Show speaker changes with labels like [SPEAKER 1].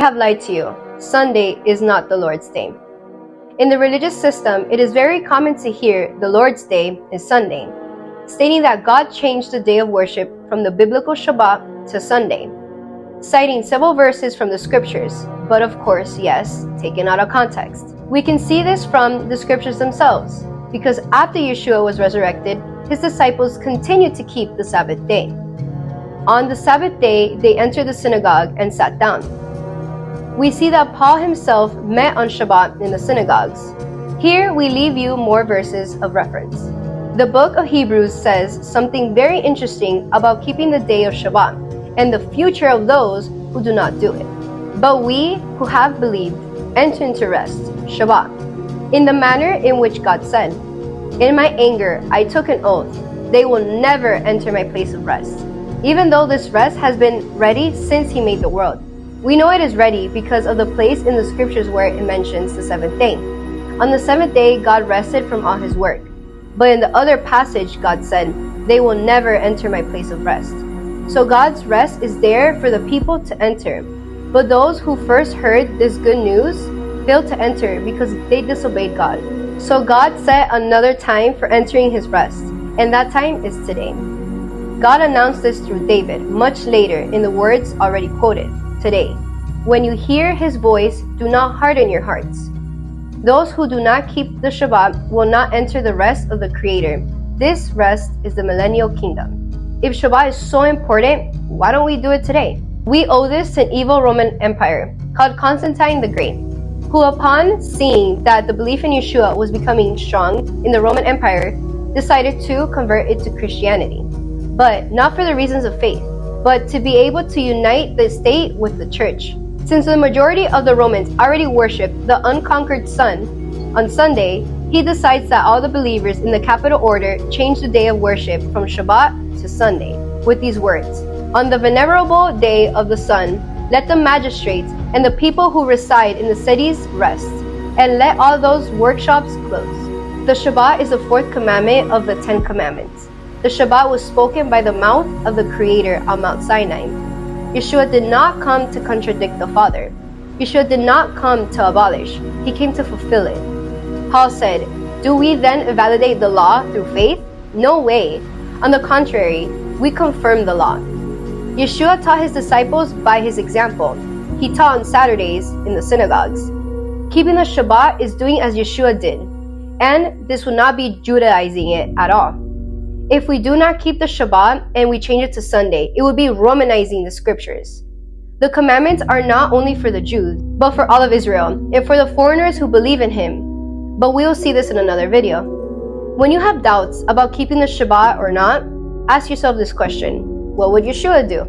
[SPEAKER 1] I have lied to you. Sunday is not the Lord's day. In the religious system, it is very common to hear the Lord's day is Sunday, stating that God changed the day of worship from the biblical Shabbat to Sunday, citing several verses from the scriptures, but of course, yes, taken out of context. We can see this from the scriptures themselves, because after Yeshua was resurrected, his disciples continued to keep the Sabbath day. On the Sabbath day, they entered the synagogue and sat down. We see that Paul himself met on Shabbat in the synagogues. Here we leave you more verses of reference. The book of Hebrews says something very interesting about keeping the day of Shabbat and the future of those who do not do it. But we who have believed enter into rest, Shabbat, in the manner in which God said, "In my anger I took an oath, they will never enter my place of rest." Even though this rest has been ready since he made the world. We know it is ready because of the place in the scriptures where it mentions the seventh day. On the seventh day, God rested from all his work. But in the other passage, God said, "They will never enter my place of rest." So God's rest is there for the people to enter. But those who first heard this good news failed to enter because they disobeyed God. So God set another time for entering his rest, and that time is today. God announced this through David much later in the words already quoted. Today, when you hear his voice, do not harden your hearts. Those who do not keep the Shabbat will not enter the rest of the Creator. This rest is the millennial kingdom. If Shabbat is so important, why don't we do it today? We owe this to an evil Roman Empire called Constantine the Great, who upon seeing that the belief in Yeshua was becoming strong in the Roman Empire, decided to convert it to Christianity. But not for the reasons of faith, but to be able to unite the state with the church. Since the majority of the Romans already worshipped the unconquered sun, on Sunday, he decides that all the believers in the capital order change the day of worship from Shabbat to Sunday with these words, "On the venerable day of the sun, let the magistrates and the people who reside in the cities rest, and let all those workshops close." The Shabbat is the fourth commandment of the 10 Commandments. The Shabbat was spoken by the mouth of the Creator on Mount Sinai. Yeshua did not come to contradict the Father. Yeshua did not come to abolish. He came to fulfill it. Paul said, "Do we then invalidate the law through faith? No way. On the contrary, we confirm the law." Yeshua taught his disciples by his example. He taught on Saturdays in the synagogues. Keeping the Shabbat is doing as Yeshua did, and this will not be Judaizing it at all. If we do not keep the Shabbat and we change it to Sunday, it would be Romanizing the scriptures. The commandments are not only for the Jews, but for all of Israel, and for the foreigners who believe in him. But we will see this in another video. When you have doubts about keeping the Shabbat or not, ask yourself this question: what would Yeshua do?